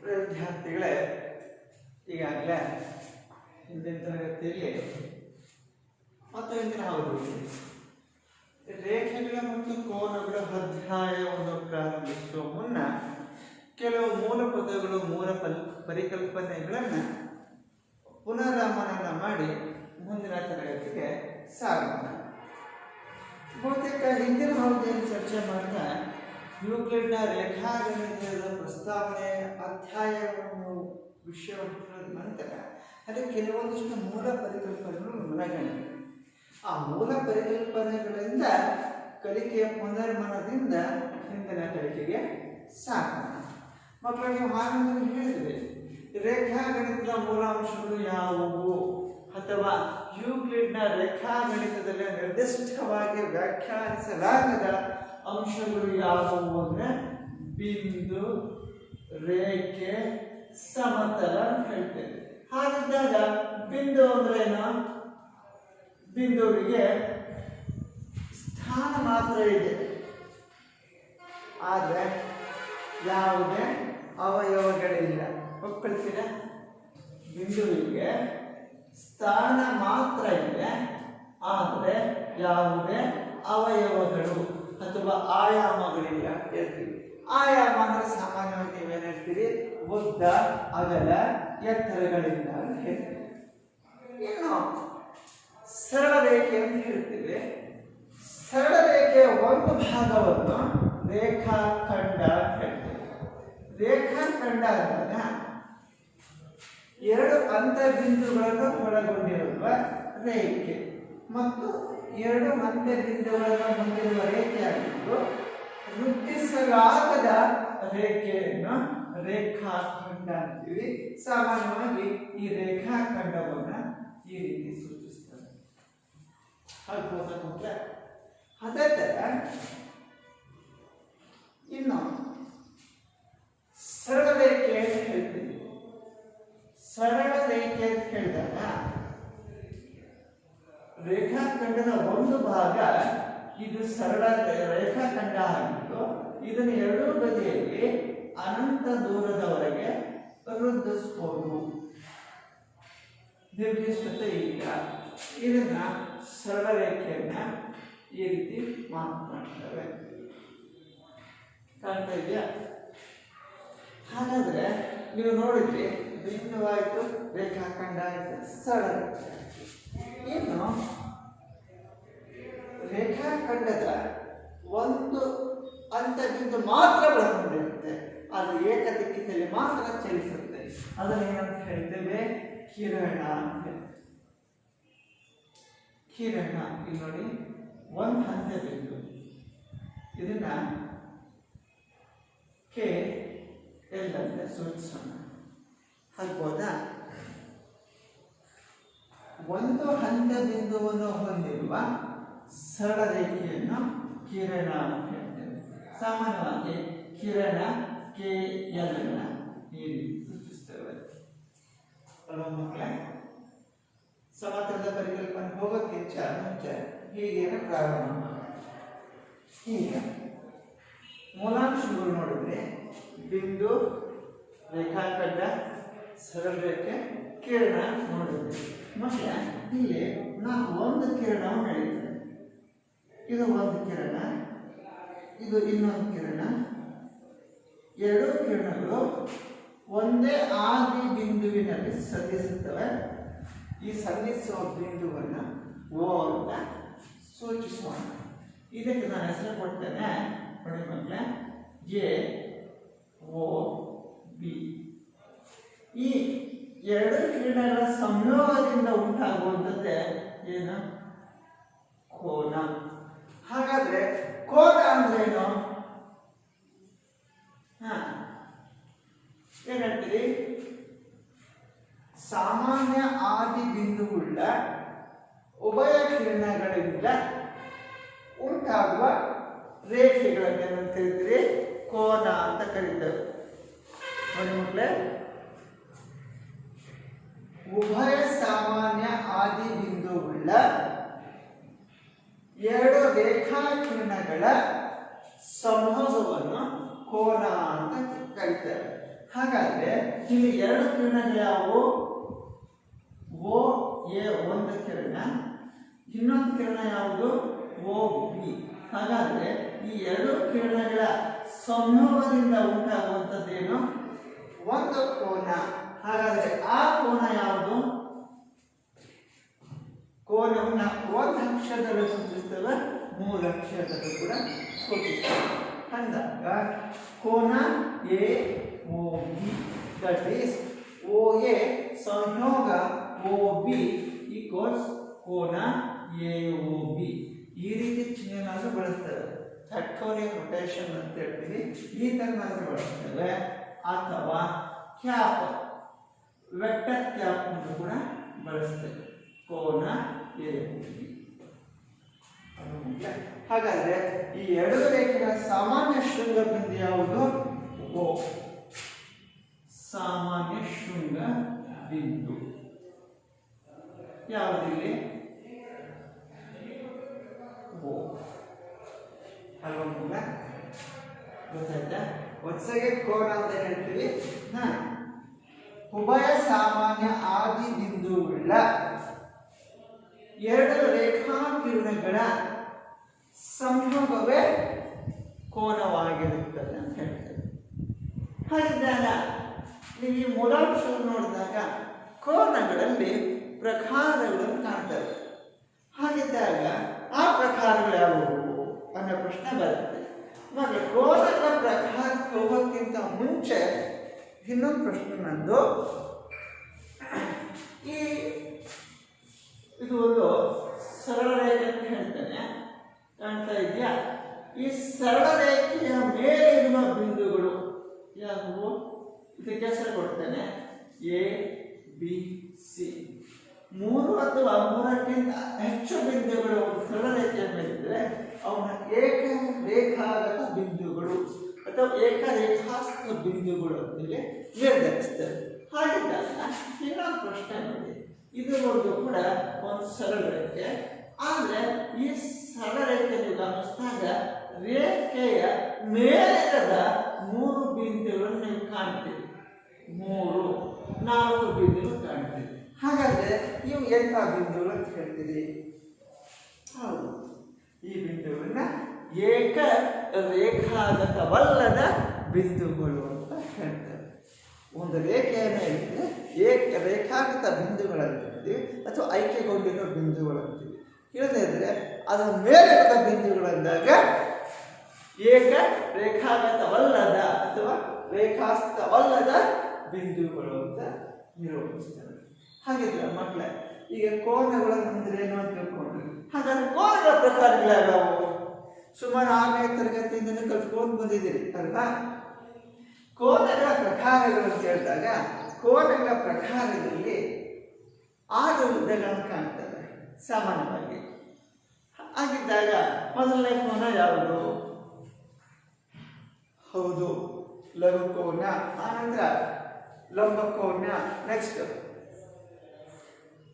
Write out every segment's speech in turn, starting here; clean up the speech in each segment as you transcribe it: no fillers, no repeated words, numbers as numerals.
ವಿದ್ಯಾರ್ಥಿಗಳೇ, ಈಗಾಗಲೇ ಹಿಂದಿನ ತರಗತಿಯಲ್ಲಿ ಮತ್ತು ಹಿಂದಿನ ಅವಧಿಯಲ್ಲಿ ರೇಖೆಗಳ ಮತ್ತು ಕೋನಗಳ ಅಧ್ಯಾಯವನ್ನು ಪ್ರಾರಂಭಿಸುವ ಮುನ್ನ ಕೆಲವು ಮೂಲ ಪದಗಳು, ಮೂಲ ಪರಿಕಲ್ಪನೆಗಳನ್ನು ಪುನರಾಮನನ ಮಾಡಿ ಮುಂದಿನ ತರಗತಿಗೆ ಸಾಗೋಣ. ಬಹುತೇಕ ಹಿಂದಿನ ಅವಧಿಯಲ್ಲಿ ಚರ್ಚೆ ಮಾಡಿದ ಯೂಕ್ಲಿಡ್ನ ರೇಖಾಗಣಿತದ ಪ್ರಸ್ತಾವನೆ ಅಧ್ಯಾಯವನ್ನು ವಿಷಯವನ್ನು ನಂತರ ಅದಕ್ಕೆ ಕೆಲವೊಂದಿಷ್ಟು ಮೂಲ ಪರಿಕಲ್ಪನೆಗಳು ಮನಗಂಡಿವೆ. ಆ ಮೂಲ ಪರಿಕಲ್ಪನೆಗಳಿಂದ ಕಲಿಕೆಯ ಪುನರ್ಮನದಿಂದ ಹಿಂದಿನ ಕಲಿಕೆಗೆ ಸಾಗೋಣ. ಮಕ್ಕಳು, ನೀವು ಹಾಗೆ ಹೇಳಿದ್ವಿ, ರೇಖಾಗಣಿತದ ಮೂಲಾಂಶಗಳು ಯಾವುವು ಅಥವಾ ಯೂಕ್ಲಿಡ್ನ ರೇಖಾಗಣಿತದಲ್ಲಿ ನಿರ್ದಿಷ್ಟವಾಗಿ ವ್ಯಾಖ್ಯಾನಿಸಲಾಗದ ಅಂಶಗಳು ಯಾವುವು ಅಂದರೆ ಬಿಂದು, ರೇಖೆ, ಸಮತಲ ಅಂತ ಹೇಳ್ತೇವೆ. ಹಾಗಿದ್ದಾಗ ಬಿಂದು ಅಂದ್ರೇನು? ಬಿಂದುವಿಗೆ ಸ್ಥಾನ ಮಾತ್ರ ಇದೆ, ಆದರೆ ಯಾವುದೇ ಅವಯವಗಳಿಲ್ಲ. ಒಪ್ಕೊಳ್ತೀರ? ಬಿಂದುವಿಗೆ ಸ್ಥಾನ ಮಾತ್ರ ಇದೆ, ಆದರೆ ಯಾವುದೇ ಅವಯವಗಳು ಅಥವಾ ಆಯಾಮಗಳಿಲ್ಲ ಹೇಳ್ತೀವಿ. ಆಯಾಮ ಅಂದ್ರೆ ಸಾಮಾನ್ಯವಾಗಿ ನೀವೇನು ಹೇಳ್ತೀರಿ? ಉದ್ದ, ಅಗಲ, ಎತ್ತರಗಳಿಂದ ಅಂತ ಹೇಳ್ತೀವಿ. ಇನ್ನು ಸರಳ ರೇಖೆ ಅಂತ ಹೇಳ್ತೀವಿ. ಸರಳ ರೇಖೆಯ ಒಂದು ಭಾಗವನ್ನು ರೇಖಾಖಂಡ ಅಂತ ಹೇಳ್ತೀವಿ. ರೇಖಾಖಂಡ ಅಂದಾಗ ಎರಡು ಅಂತರ್ಬಿಂದುಗಳನ್ನು ಒಳಗೊಂಡಿರುವ ರೇಖೆ ಮತ್ತು ಎರಡು ಮಧ್ಯಬಿಂದುಗಳನ್ನು ಹೊಂದಿರುವ ರೇಖೆಯಾಗಿದ್ದು ವೃದ್ಧಿಸಲಾಗದ ರೇಖೆಯನ್ನು ರೇಖಾಖಂಡ ಅಂತೀವಿ. ಸಾಮಾನ್ಯವಾಗಿ ಈ ರೇಖಾಖಂಡವನ್ನ ಈ ರೀತಿ ಸೂಚಿಸ್ತಾರೆ. ಅದೇ ತರ ಇನ್ನು ಸರಳ ರೇಖೆ ಅಂತ ಹೇಳ್ತೀವಿ. ಸರಳ ರೇಖೆ ಅಂತ ಹೇಳಿದಾಗ ರೇಖಾಖಂಡದ ಒಂದು ಭಾಗ ಇದು ಸರಳ ರೇಖಾಖಂಡ ಆಗಿದ್ದು ಇದನ್ನು ಎರಡೂ ಬದಿಯಲ್ಲಿ ಅನಂತ ದೂರದವರೆಗೆ ವೃದ್ಧಿಸಬಹುದು. ನಿರ್ದಿಷ್ಟತೆ ಇಲ್ಲ. ಇದನ್ನ ಸರಳ ರೇಖೆಯನ್ನ ಈ ರೀತಿ ಮಾತನಾಡ್ತೇವೆ. ಕಾಣ್ತಾ ಇದೆಯಾ? ಹಾಗಾದ್ರೆ ನೀವು ನೋಡಿದ್ರಿ, ಬಿಂದುವಾಯಿತು, ರೇಖಾಖಂಡ ಆಯ್ತು, ಸರಳ ರೇಖೆ. ಇನ್ನು ರೇಖಾಖಂಡದ ಒಂದು ಅಂತಬಿಂದು ಮಾತ್ರ ಒಳಗೊಂಡಿರುತ್ತೆ, ಅದು ಏಕ ದಿಕ್ಕಿನಲ್ಲಿ ಮಾತ್ರ ಚಲಿಸುತ್ತೆ. ಅದನ್ನೇನಂತ ಹೇಳ್ತೇವೆ? ಕಿರಣ ಅಂತ ಹೇಳ್ತೇವೆ. ಕಿರಣ ಇಲ್ಲಿ ನೋಡಿ, ಒಂದು ಅಂತಬಿಂದು, ಇದನ್ನ ಕೆ ಎಲ್ ಅಂತ ಸೂಚಿಸೋಣ. ಆಗ್ಬೋದಾ? ಒಂದು ಹಂತ ಬಿಂದುವನ್ನು ಹೊಂದಿರುವ ಸರಳ ರೇಖೆಯನ್ನು ಕಿರಣ ಅಂತ ಹೇಳ್ತೇವೆ. ಸಾಮಾನ್ಯವಾಗಿ ಕಿರಣ ಕೆ ಎಲ್ ಈ ರೀತಿ ಸೂಚಿಸ್ತೇವೆ. ಸಮತಲದ ಪರಿಕಲ್ಪನೆ ಹೋಗೋಕ್ಕಿಂತ ಮುಂಚೆ ಹೀಗೇನೆ ಪ್ರಾರಂಭ. ಈಗ ಮೂಲಾಂಶಗಳು ನೋಡಿದ್ರೆ ಬಿಂದು, ರೇಖಾಖಂಡ, ಸರಳ ರೇಖೆ, ಕಿರಣ ನೋಡಿದ್ವಿ. ಮತ್ತೆ ಇಲ್ಲಿ ನಾವು ಒಂದು ಕಿರಣವನ್ನು ಹೇಳಿದ್ದೇವೆ. ಇದು ಒಂದು ಕಿರಣ, ಇದು ಇನ್ನೊಂದು ಕಿರಣ. ಎರಡೂ ಕಿರಣಗಳು ಒಂದೇ ಆದಿ ಬಿಂದುವಿನಲ್ಲಿ ಸಂಧಿಸುತ್ತವೆ. ಈ ಸಂಧಿಸುವ ಬಿಂದುವನ್ನು ಓ ಅಂತ ಸೂಚಿಸೋಣ. ಇದಕ್ಕೆ ನಾನು ಹೆಸರು ಕೊಡ್ತೇನೆ ನೋಡಿ ಮಕ್ಕಳೇ, ಎ ಓ ಬಿ. ಈ ಎರಡು ಕಿರಣಗಳ ಸಂಯೋಗದಿಂದ ಉಂಟಾಗುವಂಥದ್ದೇ ಏನು? ಕೋನ. ಹಾಗಾದ್ರೆ ಕೋನ ಅಂದ್ರೇನು? ಏನ್ ಹೇಳ್ತೀರಿ? ಸಾಮಾನ್ಯ ಆದಿ ಬಿಂದುವುಳ್ಳ ಉಭಯ ಕಿರಣಗಳಿಂದ ಉಂಟಾಗುವ ರೇಖೆಗಳನ್ನೇನಂತ ಹೇಳ್ತೀರಿ? ಕೋನ ಅಂತ ಕರೀತಾರೆ. ನೋಡಿ ಮಕ್ಕಳೇ, ಉಭಯ ಸಾಮಾನ್ಯ ಆದಿ ಬಿಂದುವುಳ್ಳ ಎರಡು ರೇಖಾಕಿರಣಗಳ ಸಂಯೋಗವನ್ನು ಕೋನ ಅಂತ ಕರೀತಾರೆ. ಹಾಗಾದ್ರೆ ಇಲ್ಲಿ ಎರಡು ಕಿರಣಗಳು ಯಾವುವು? ಓ ಎ ಒಂದು ಕಿರಣ, ಇನ್ನೊಂದು ಕಿರಣ ಯಾವುದು? O B. ಹಾಗಾದ್ರೆ ಈ ಎರಡು ಕಿರಣಗಳ ಸಂಯೋಗದಿಂದ ಉಂಟಾಗುವಂಥದ್ದೇನು? ಒಂದು ಕೋನ. ಹಾಗಾದ್ರೆ ಆ ಕೋನ ಯಾವುದು? ಕೋನವನ್ನ ಒಂದು ಅಕ್ಷರದಲ್ಲೂ ಸೂಚಿಸ್ತೇವೆ, ಮೂರು ಅಕ್ಷರದಲ್ಲೂ ಕೂಡ ಸೂಚಿಸ್ತೇವೆ. ಅಂದಾಗ ಕೋನ A O B, that is O A ಸಂಯೋಗ ಓ ಬಿ ಈಕ್ವಲ್ಸ್ ಕೋನ ಎ ಓ ಬಿ. ಈ ರೀತಿ ಚಿಹ್ನೆಯನ್ನು ಬಳಸ್ತೇವೆ, ಫ್ಯಾಕ್ಟೋರಿಯಲ್ ರೊಟೇಷನ್ ಅಂತ ಹೇಳ್ತೀವಿ. ಈ ತರನಾದ್ರೂ ಬಳಸ್ತೇವೆ. ಅಥವಾ ಕ್ಯಾಪ್, ವೆಕ್ಟರ್ ಕ್ಯಾಪ್ ಅನ್ನು ಕೂಡ ಬಳಸ್ತೇವೆ, ಕೋನ ಎ ಓ ಬಿ. ಹಾಗಾದ್ರೆ ಈ ಎರಡು ರೇಖೆಗಳ ಸಾಮಾನ್ಯ ಶೃಂಗ ಬಿಂದು ಯಾವುದು? ಓ. ಸಾಮಾನ್ಯ ಶೃಂಗ ಬಿಂದು ಯಾವುದಿಲ್ಲಿ? ಓ ಅಲ್ವಾ? ಗೊತ್ತಾಯ್ತಾ? ಒಟ್ಸಾಗೆ ಕೋನ ಅಂತ ಹೇಳ್ತೀವಿ. ಉಭಯ ಸಾಮಾನ್ಯ ಆದಿ ಬಿಂದುವುಳ್ಳ ಎರಡು ರೇಖಾಕಿರಣಗಳ ಸಂಯೋಗವೇ ಕೋನವಾಗಿರುತ್ತದೆ ಅಂತ ಹೇಳ್ತೇವೆ. ಹಾಗಿದ್ದಾಗ ನೀವು ಈ ಮೂಲಾಂಶ ನೋಡಿದಾಗ ಕೋನಗಳಲ್ಲಿ ಪ್ರಕಾರಗಳನ್ನು ಕಾಣ್ತವೆ. ಹಾಗಿದ್ದಾಗ ಆ ಪ್ರಕಾರಗಳು ಯಾವುವು ಅನ್ನೋ ಪ್ರಶ್ನೆ ಬರುತ್ತೆ. ನೋಡಿ, ಕೋನಗಳ ಪ್ರಕಾರಕ್ಕೆ ಹೋಗೋಕ್ಕಿಂತ ಮುಂಚೆ ಇನ್ನೊಂದು ಪ್ರಶ್ನೆ ನಂದು. ಇದು ಒಂದು ಸರಳ ರೇಖೆ ಅಂತ ಹೇಳ್ತೇನೆ, ಕಾಣ್ತಾ ಇದೆಯಾ? ಈ ಸರಳ ರೇಖೆಯ ಮೇಲೆ ಇರುವ ಬಿಂದುಗಳು ಯಾವುವು? ಇದಕ್ಕೆ ಹೆಸರು ಕೊಡ್ತೇನೆ, ಎ ಬಿ ಸಿ. ಮೂರು ಅಥವಾ ಮೂರಕ್ಕಿಂತ ಹೆಚ್ಚು ಬಿಂದುಗಳು ಒಂದು ಸರಳ ರೇಖೆಯ ಮೇಲಿದ್ರೆ ಅವನ್ನ ಏಕ ರೇಖಾಗತ ಬಿಂದುಗಳು ಅಥವಾ ಏಕರೇಖಾಸ್ಥ ಬಿಂದುಗಳು ಅಂತೇಳಿ ನಿರ್ಧರಿಸ್ತೇವೆ. ಹಾಗಿದ್ದಾಗ ಇನ್ನೊಂದು ಪ್ರಶ್ನೆ ನೋಡಿ, ಇದು ಒಂದು ಕೂಡ ಒಂದು ಸರಳ ರೇಖೆ. ಆದರೆ ಈ ಸರಳ ರೇಖೆ ನೀವು ಗಮನಿಸಿದಾಗ ರೇಖೆಯ ಮೇಲಿರದ ಮೂರು ಬಿಂದುಗಳನ್ನು ನೀವು ಕಾಣ್ತೀವಿ, 3-4 ಬಿಂದುಗಳು ಕಾಣ್ತೀವಿ. ಹಾಗಾದ್ರೆ ಇವು ಎಂಥ ಬಿಂದುಗಳು ಅಂತ ಹೇಳ್ತೀವಿ? ಹೌದು, ಈ ಬಿಂದುಗಳನ್ನ ಏಕ ರೇಖಾಗತವಲ್ಲದ ಬಿಂದುಗಳು ಅಂತ ಹೇಳ್ತಾರೆ. ಒಂದು ರೇಖೆಯ ಮೇಲೆ ರೇಖಾಗತ ಬಿಂದುಗಳಂತೀವಿ ಅಥವಾ ಐಕ್ಯಗೊಂಡಿರೋ ಬಿಂದುಗಳಂತೀವಿ. ಇಲ್ಲದೇ ಇದ್ರೆ ಅದರ ಮೇಲಿರುವ ಬಿಂದುಗಳಂದಾಗ ಏಕ ರೇಖಾಗತವಲ್ಲದ ಅಥವಾ ರೇಖಾಸ್ಥವಲ್ಲದ ಬಿಂದುಗಳು ಅಂತ ನಿರೂಪಿಸ್ತೇವೆ. ಹಾಗಿದ್ರೆ ಮಕ್ಕಳೇ, ಈಗ ಕೋನಗಳು ಅಂದ್ರೆ ಏನು ಅಂತ ತಿಳ್ಕೊಂಡ್ರಿ. ಹಾಗಾದ್ರೆ ಕೋನಗಳ ಪ್ರಕಾರಗಳಾಗವು ಸುಮಾರು 6ನೇ ತರಗತಿಯಿಂದ ಕಲ್ತ್ಕೊಂಡು ಬಂದಿದ್ದೀರಿ ಅಲ್ವಾ? ಕೋನಗಳ ಪ್ರಕಾರಗಳು ಅಂತ ಹೇಳಿದಾಗ ಕೋನಗಳ ಪ್ರಕಾರದಲ್ಲಿ 6 ವಿಧಗಳನ್ನು ಕಾಣ್ತವೆ ಸಾಮಾನ್ಯವಾಗಿ. ಹಾಗಿದ್ದಾಗ ಮೊದಲನೇ ಕೋನ ಯಾವುದು? ಹೌದು, ಲಘುಕೋನ. ಆನಂತರ ಲಂಬಕೋನ. ನೆಕ್ಸ್ಟ್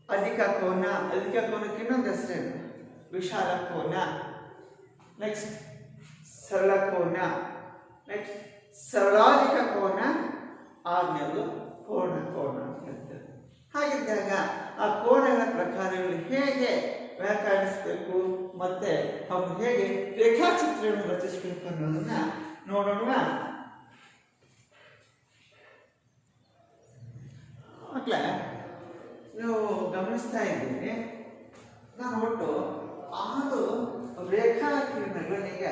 ಅಧಿಕ ಕೋನ. ಅಧಿಕ ಕೋನಕ್ಕೆ ಇನ್ನೊಂದು ಹೆಸರೇನು? ವಿಶಾಲ ಕೋನ. ನೆಕ್ಸ್ಟ್ ಸರಳ ಕೋನ. ನೆಕ್ಸ್ಟ್ ಸರಳಾಧಿಕ ಕೋನ. ಆದ್ಮೇಲೆ ಪೂರ್ಣ ಕೋನ ಅಂತ ಹೇಳ್ತಾರೆ. ಹಾಗಿದ್ದಾಗ ಆ ಕೋನಗಳ ಪ್ರಕಾರಗಳು ಹೇಗೆ ವ್ಯಾಖ್ಯಾನಿಸಬೇಕು ಮತ್ತೆ ಅವು ಹೇಗೆ ರೇಖಾಚಿತ್ರವನ್ನು ರಚಿಸಬೇಕು ಅನ್ನೋದನ್ನ ನೋಡೋಣ. ಮಕ್ಕಳ, ನೀವು ಗಮನಿಸ್ತಾ ಇದ್ದೀನಿ, ನಾನು ಒಟ್ಟು 6 ರೇಖಾಕಿರಣಗಳನ್ನೀಗ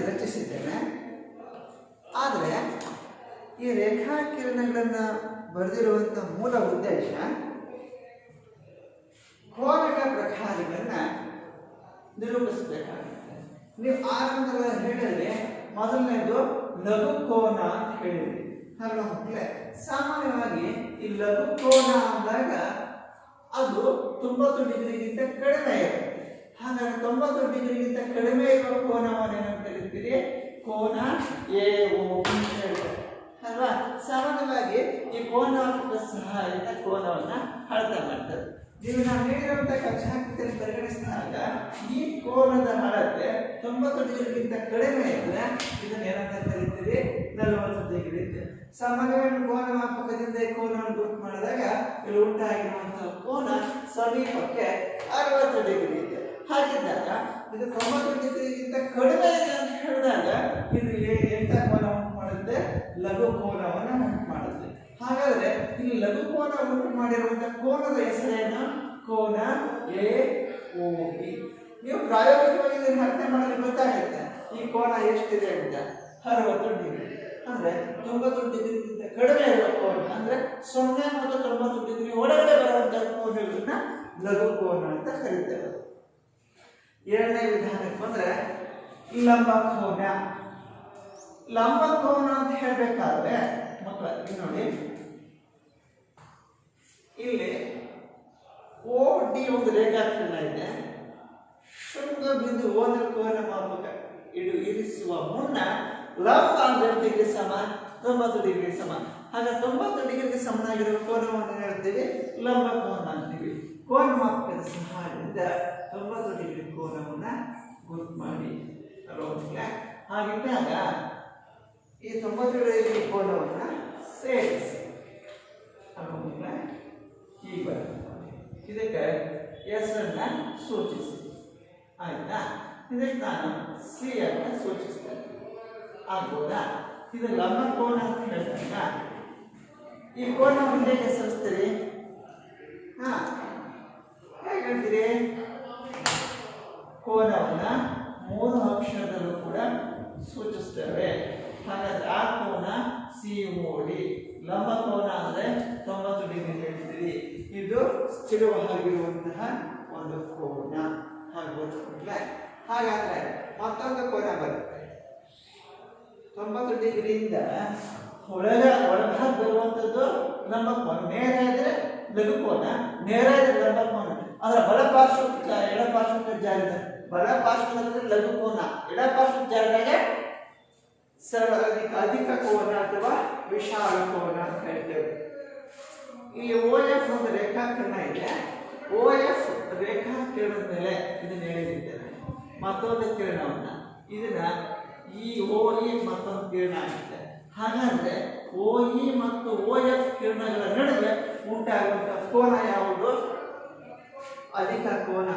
ರಚಿಸಿದ್ದೇನೆ. ಆದರೆ ಈ ರೇಖಾಕಿರಣಗಳನ್ನು ಬರೆದಿರುವಂಥ ಮೂಲ ಉದ್ದೇಶ ಕೋನಗಳ ಪ್ರಕಾರಗಳನ್ನ ನಿರೂಪಿಸಬೇಕಾಗುತ್ತೆ. ನೀವು ಆರಂಭದಲ್ಲಿ ಹೇಳಿದ್ರೆ ಮೊದಲನೇದು ಲಘು ಕೋನ ಅಂತ ಹೇಳಿದ್ರಿ ಅಲ್ವಾ ಮಕ್ಕಳೇ? ಸಾಮಾನ್ಯವಾಗಿ ಈ ಲಘು ಕೋನ ಅಂದಾಗ ಅದು 90 ಡಿಗ್ರಿಗಿಂತ ಕಡಿಮೆ ಇರುತ್ತೆ. ಹಾಗಾಗಿ 90 ಡಿಗ್ರಿಗಿಂತ ಕಡಿಮೆ ಇರುವ ಕೋನವನ್ನು ಏನಂತ ಕರೀತೀರಿ? ಕೋನ ಎ ಓ ಬಿ ಅಂತ ಹೇಳ್ತಾರೆ ಅಲ್ವಾ? ಸಾಮಾನ್ಯವಾಗಿ ಈ ಕೋನಾತ್ಮಕ ಸಹಾಯದಿಂದ ಕೋನವನ್ನ ಅಳತೆ ಮಾಡ್ತಾರೆ. ನೀವು ನಾನು ನೀಡಿರುವಂತಹ ಕಕ್ಷಾಕೃತಿಯನ್ನು ಪರಿಗಣಿಸಿದಾಗ ಈ ಕೋನದ ಅಳತೆ 90 ಡಿಗ್ರಿಗಿಂತ ಕಡಿಮೆ ಇದ್ರೆ ಇದನ್ನು ಏನಂತ ಕರೀತೀವಿ 40 ಡಿಗ್ರಿ ಇದೆ. ಸಾಮಾನ್ಯವಾಗಿ ಕೋನ ಮಾಪಕದಿಂದ ಈ ಕೋನವನ್ನು ಗುರುತು ಮಾಡಿದಾಗ ಇಲ್ಲಿ ಉಂಟಾಗಿರುವಂತಹ ಕೋನ ಸಮೀಪಕ್ಕೆ 60 ಡಿಗ್ರಿ ಇದೆ. ಹಾಗಿದ್ದಾಗ ಇದು 90 ಡಿಗ್ರಿಗಿಂತ ಕಡಿಮೆ ಇದೆ ಅಂತ ಹೇಳಿದಾಗ ಇದು ಎಂತ ಕೋನ ಉಂಟು ಮಾಡುತ್ತೆ? ಲಘು ಕೋನವನ್ನು ಉಂಟು ಮಾಡುತ್ತೆ. ಹಾಗಾದ್ರೆ ಇಲ್ಲಿ ಲಘು ಕೋನ ಉಂಟು ಮಾಡಿರುವಂತಹ ಕೋನದ ಹೆಸರೇನು? ಕೋನ AOB. ನೀವು ಪ್ರಾಯೋಗಿಕವಾಗಿ ಇದನ್ನು ಅರ್ಥ ಮಾಡಿದ್ರೆ ಗೊತ್ತಾಗುತ್ತೆ ಈ ಕೋನ ಎಷ್ಟಿದೆ ಅಂತ. 60 ಡಿಗ್ರಿ ಅಂದ್ರೆ 90 ಡಿಗ್ರಿಗಿಂತ ಕಡಿಮೆ ಇರುವ ಕೋನ ಅಂದ್ರೆ 0 ಮತ್ತು 90 ಡಿಗ್ರಿ ಒಳಗಡೆ ಬರುವಂತಹ ಕೋನಗಳನ್ನ ಲಘು ಕೋನ ಅಂತ ಕರೀತೇವೆ. ಎರಡನೇ ವಿಧಾನಕ್ಕೆ ಬಂದ್ರೆ ಲಂಬ ಕೋನ. ಲಂಬ ಕೋನ ಅಂತ ಹೇಳ್ಬೇಕಾದ್ರೆ ಮಕ್ಕಳು ನೋಡಿ, ಇಲ್ಲಿ OD ಒಂದು ರೇಖಾಖಂಡ ಇದೆ. ಶೃಂಗ ಬಿಂದು ಓನ ಕೋನ ಮಾಪಕ ಇರಿಸುವ ಮುನ್ನ ಲಂಬ 100 ಡಿಗ್ರಿ ಸಮ 90 ಡಿಗ್ರಿ ಸಮ. ಹಾಗೆ 90 ಡಿಗ್ರಿಗೆ ಸಮನಾಗಿರುವ ಕೋನವನ್ನು ಹೇಳ್ತೀವಿ ಲಂಬ ಕೋನ ಅಂತೀವಿ. ಕೋನ ಮಾಪಕದ ಸಹಾಯದಿಂದ 90 ಡಿಗ್ರಿ ಕೋನವನ್ನ ಗುರುತು ಮಾಡಿ ಹಾಗಿದ್ದಾಗ ಈ 90 ಡಿಗ್ರಿ ಕೋನವನ್ನ ಸೇರಿಸಿ ಹೀಗೆ ಇದಕ್ಕೆ ಹೆಸರನ್ನ ಸೂಚಿಸಿ. ಆಯ್ತಾ? ಇದಕ್ಕೆ ನಾನು ಸಿ ಅಂತ ಸೂಚಿಸ್ತೇನೆ. ಆಗ್ಬೋದಾ? ಇದು ಲಂಬ ಕೋನ ಅಂತ ಹೇಳಿದಾಗ ಈ ಕೋನವನ್ನು ಹೇಗೆ ಹೆಸರಿಸ್ತೀರಿ? ಹೇಗೆ ಹೇಳ್ತೀರಿ? ಕೋನವನ್ನ 3 ಅಕ್ಷರದಲ್ಲೂ ಕೂಡ ಸೂಚಿಸ್ತೇವೆ. ಹಾಗಾದ್ರೆ ಆ ಕೋನ COD. ಲಂಬ ಕೋನ ಅಂದ್ರೆ 90 ಡಿಗ್ರಿ ಹೇಳ್ತೀವಿ. ಇದು ಸ್ಥಿರವಾಗಿರುವಂತಹ ಒಂದು ಕೋನ. ಹಾಗಾದ್ರೆ ಮತ್ತೊಂದು ಕೋನ ಬರುತ್ತೆ 90 ಡಿಗ್ರಿಯಿಂದ ಒಳಭಾಗ ಬರುವಂಥದ್ದು ಲಂಬ ಕೋನ. ನೇರ ಇದ್ರೆ ಲಘು ಕೋನ, ನೇರ ಇದ್ರೆ ಲಂಬ ಕೋನ. ಅದರ ಬಲಪಾರ್ಶ್ವಕ್ಕೆ ಎಡಪಾರ್ಶ್ವಕ್ಕೆ ಜಾರಿದ ಬಲಪಾರ್ಶ್ವದಲ್ಲಿ ಲಘು ಕೋನ, ಎಡಪಾರ್ಶ್ವಕ್ಕೆ ಜಾರಿದಾಗ ಸರಳ ಅಧಿಕ ಕೋನ ಅಥವಾ ವಿಶಾಲ ಕೋನ ಅಂತ ಹೇಳ್ತೇವೆ. ಇಲ್ಲಿ OF ಒಂದು ರೇಖಾಕಿರಣ ಇದೆ. OF ರೇಖಾಕಿರಣದ ಮೇಲೆ ಇದನ್ನ ಹೇಳಿದ್ದೇನೆ. ಮತ್ತೊಂದು ಕಿರಣವನ್ನ ಇದನ್ನ ಈ OE ಮತ್ತೊಂದು ಕಿರಣ ಆಗಿದೆ. ಹಾಗಾದ್ರೆ OE ಮತ್ತು OF ಕಿರಣಗಳ ನಡುವೆ ಉಂಟಾಗುವಂತಹ ಕೋನ ಯಾವುದು? ಅಧಿಕ ಕೋನ.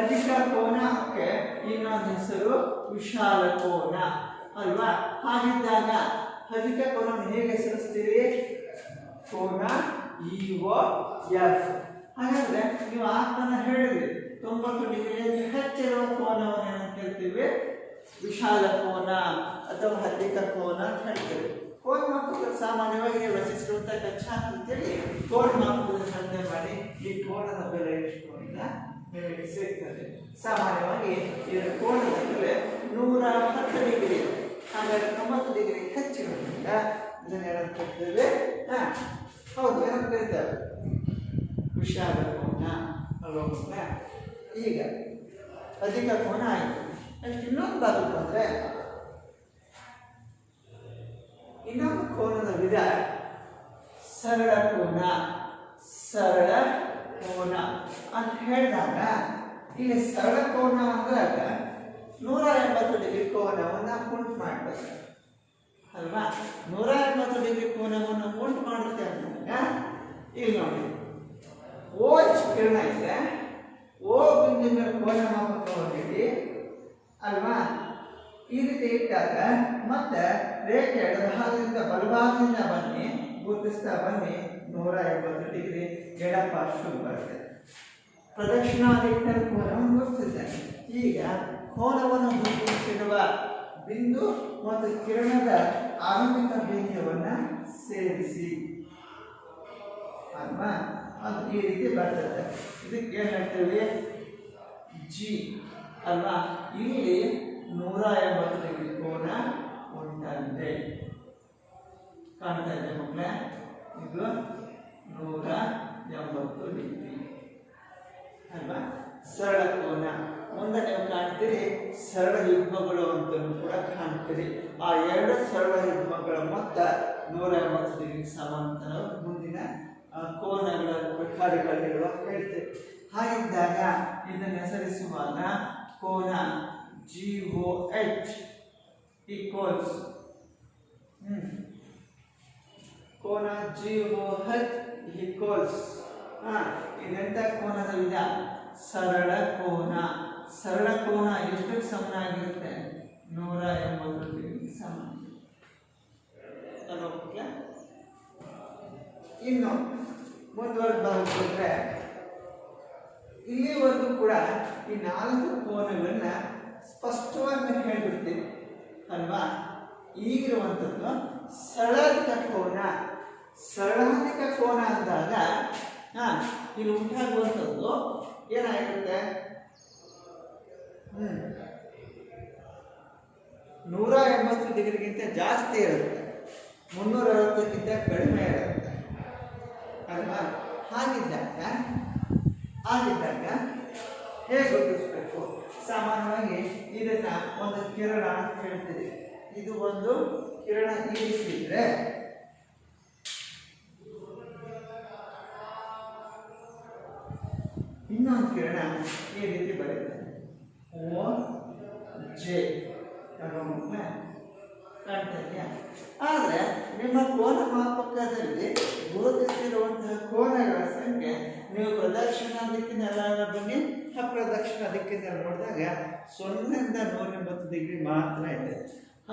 ಅಧಿಕ ಕೋನಕ್ಕೆ ಇನ್ನೊಂದು ಹೆಸರು ವಿಶಾಲ ಕೋನ ಅಲ್ವಾ? ಹಾಗಿದ್ದಾಗ ಅಧಿಕ ಕೋನವನ್ನು ಹೇಗೆ ಹೆಸರಿಸ್ತೀರಿ? ಕೋನ EOF. ಹಾಗಾದ್ರೆ ನೀವು ಆಗ್ತಾನೆ ಹೇಳಿದ್ರಿ 90 ಡಿಗ್ರಿಯಲ್ಲಿ ಹೆಚ್ಚಿರುವ ಕೋನವನ್ನು ಏನಂತ ಹೇಳ್ತೀವಿ? ವಿಶಾಲ ಕೋನ ಅಥವಾ ಅಧಿಕ ಕೋನ ಅಂತ ಹೇಳ್ತೇವೆ. ಕೋನ ಮಾಪಕ ಸಾಮಾನ್ಯವಾಗಿ ನೀವು ರಚಿಸಿರುವಂತಹ ಕಕ್ಷಾಕೃತಿಯಲ್ಲಿ ಕೋನ ಮಾಪಕದ ಸಂಖ್ಯೆ ಮಾಡಿ ಈ ಕೋನದ ಬೆಲೆ ಎಷ್ಟು ಅಂತ ನಿಮಗೆ ಸಿಗ್ತದೆ. ಸಾಮಾನ್ಯವಾಗಿ ಇದರ ಕೋನದ ಬೆಲೆ 110 ಡಿಗ್ರಿ. ಹಾಗಾದ್ರೆ 90 ಡಿಗ್ರಿ ಹೆಚ್ಚಿರೋದ್ರಿಂದ ಇದನ್ನು ಏನಂತ ಹೇಳ್ತೇವೆ? ಹೌದು, ಏನಂತ ಕರೀತೇವೆ? ವಿಶಾಲ ಕೋನ ಅಲ್ವಾ? ಈಗ ಅಧಿಕ ಕೋನ ಆಯಿತು. ನೆಕ್ಸ್ಟ್ ಇನ್ನೊಂದು ಭಾಗಕ್ಕೆ ಬಂದರೆ ಇನ್ನೊಂದು ಕೋನದ ವಿಧ ಸರಳ ಕೋನ. ಸರಳ ಕೋನ ಅಂತ ಹೇಳಿದಾಗ ಇಲ್ಲಿ ಸರಳ ಕೋನ ಅಂದಾಗ 180 ಡಿಗ್ರಿ ಕೋನವನ್ನು ಉಂಟು ಮಾಡ್ತದೆ ಅಲ್ವಾ? 180 ಡಿಗ್ರಿ ಕೋನವನ್ನು ಉಂಟು ಮಾಡುತ್ತೆ ಅಂದಾಗ ಇಲ್ಲಿ ನೋಡಿ OH ಕಿರಣ ಇದೆ. O ಬಿಂದುವಿನ ಕೋನ ಮಾಪಕವಾಗಿಡಿ ಅಲ್ವಾ? ಈ ರೀತಿ ಇಟ್ಟಾಗ ಮತ್ತೆ ರೇಖೆ ಎಡಭಾಗದಿಂದ ಬಲಭಾಗದಿಂದ ಬನ್ನಿ, ಗುರುತಿಸ್ತಾ ಬನ್ನಿ. 180 ಡಿಗ್ರಿ ಎಡಪಾರ್ಶ್ವ ಬರುತ್ತೆ. ಪ್ರದಕ್ಷಿಣಾದಿಕ್ಕ ಕೋನವನ್ನು ಗುರುತಿಸಿದ್ದೇನೆ. ಈಗ ಕೋನವನ್ನು ಗುರುತಿಸಿರುವ ಬಿಂದು ಮತ್ತು ಕಿರಣದ ಆರಂಭಿಕ ಬಿಂದುವನ್ನು ಸೇರಿಸಿ ಅಲ್ವಾ? ಅದು ಈ ರೀತಿ ಬರ್ತದೆ. ಇದಕ್ಕೆ ಏನು ಹೇಳ್ತೇವೆ? G ಅಲ್ವಾ? ಇಲ್ಲಿ 180 ಡಿಗ್ರಿ ಕೋನ ಉಂಟಾಗಿದೆ. ಕಾಣ್ತಾ ಇದೆ ಮಕ್ಕಳೇ? ಇದು 180 ಡಿಗ್ರಿ ಅಲ್ವಾ? ಸರಳ ಕೋನ. ಮುಂದೆ ನೀವು ಕಾಣ್ತೀರಿ ಸರಳ ಯುಗ್ಮಗಳು ಅಂತ ಕೂಡ ಕಾಣ್ತೀರಿ. ಆ ಎರಡು ಸರಳ ಯುಗ್ಮಗಳ ಮೊತ್ತ 180 ಡಿಗ್ರಿ ಸಮ ಅಂತ ನಾವು ಮುಂದಿನ ಕೋನಗಳ ಪ್ರಕಾರಗಳಿರುವ ಹೇಳ್ತೇವೆ. ಹಾಗಿದ್ದಾಗ ಇದನ್ನು ಹೆಸರಿಸುವಾಗ ಕೋನ GOH ಈಕ್ವಲ್ಸ್ ಕೋನ GOH ಈಕ್ವಲ್ಸ್ ಇದೆಂತ ಕೋನದ ವಿಧ? ಸರಳ ಕೋನ. ಸರಳ ಕೋನ ಎಷ್ಟಕ್ಕೆ ಸಮನಾಗಿರುತ್ತೆ? 180 ಡಿಗ್ರಿ ಸಮ. ಇನ್ನು ಮುಂದುವರೆದ್ರೆ ಇಲ್ಲಿವರೆಗೂ ಕೂಡ ಈ 4 ಕೋನಗಳನ್ನ ಸ್ಪಷ್ಟವಾಗಿ ಹೇಳ್ಬಿಡ್ತೀನಿ ಅಲ್ವಾ? ಈಗಿರುವಂಥದ್ದು ಸರಳಾಧಿಕ ಕೋನ. ಸರಳಾಧಿಕ ಕೋನ ಅಂದಾಗ ಇಲ್ಲಿ ಉಂಟಾಗುವಂಥದ್ದು ಏನಾಗಿರುತ್ತೆ? 180 ಡಿಗ್ರಿಗಿಂತ ಜಾಸ್ತಿ ಇರುತ್ತೆ, 360ಕ್ಕಿಂತ ಕಡಿಮೆ ಇರುತ್ತೆ ಅಲ್ವಾ? ಹಾಗಿದ್ದಾಗ ಹೇಗೆ ಗುರುತಿಸ್ಬೇಕು? ಸಾಮಾನ್ಯವಾಗಿ ಇದನ್ನ ಒಂದು ಕಿರಣ ಅಂತ ಹೇಳ್ತೀವಿ. ಇದು ಒಂದು ಕಿರಣ ಈ ರೀತಿ ಇದ್ರೆ ಇನ್ನೊಂದು ಕಿರಣ ಈ ರೀತಿ ಬರುತ್ತೆ. OJ ಕಾಣ್ತಾ ಇದೆಯಾ? ಆದರೆ ನಿಮ್ಮ ಕೋನ ಮಾಪಕದಲ್ಲಿ ಗುರುತಿಸಿರುವಂತಹ ಕೋನಗಳ ಸಂಖ್ಯೆ ನೀವು ಪ್ರದಕ್ಷಿಣ ದಿಕ್ಕಿನೆಲ್ಲ ಬನ್ನಿ, ಅಪ್ರದಕ್ಷಿಣ ದಿಕ್ಕಿನಲ್ಲಿ ನೋಡಿದಾಗ 0ರಿಂದ 180 ಡಿಗ್ರಿ ಮಾತ್ರ ಇದೆ.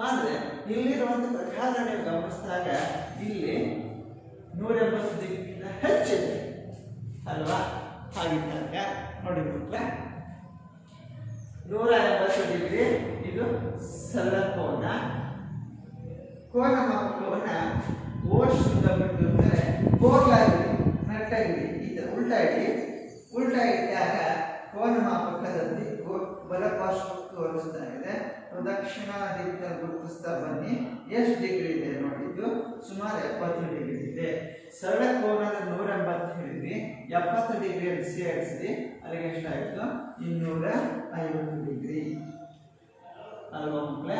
ಆದರೆ ಇಲ್ಲಿರುವಂಥ ಪ್ರಕಾರ ನೀವು ಗಮನಿಸಿದಾಗ ಇಲ್ಲಿ 180 ಡಿಗ್ರಿಗಿಂತ ಹೆಚ್ಚಿದೆ ಅಲ್ವಾ? ಹಾಗಿದ್ದಾಗ ನೋಡಿ ಮಕ್ಕಳೇ, 180 ಡಿಗ್ರಿ ಇದು ಸರಳ ಕೋನ. ಕೋನ ಮಾಪಕವನ್ನ ಓಶದಿಂದ ಬಿಟ್ಟು ಅಂದರೆ ಕೋಲಾಗಿರಿ ನಟ್ಟಾಗಿರಿ ಇದು ಉಲ್ಟಾ ಇಟ್ಟಾಗ ಕೋನ ಮಾಪಕದ ದಿಕ್ಕು ಬಲಪಾರ್ಶ್ವಕ್ಕೆ ತೋರಿಸ್ತಾ ಇದೆ. ಪ್ರದಕ್ಷಿಣ ದಿಕ್ಕನ್ನು ಗುರುತಿಸ್ತಾ ಬನ್ನಿ. ಎಷ್ಟು ಡಿಗ್ರಿ ಇದೆ ನೋಡಿ? ಇದು ಸುಮಾರು 70 ಡಿಗ್ರಿ ಇದೆ. ಸರಳ ಕೋನದ 180 ಹೇಳಿದ್ವಿ, 70 ಡಿಗ್ರಿಯಲ್ಲಿ ಸೇರಿಸಿ ಅಲ್ಲಿಗೆ ಎಷ್ಟಾಯಿತು? 250 ಡಿಗ್ರಿ ಅಲ್ವಾ ಮಕ್ಕಳೇ?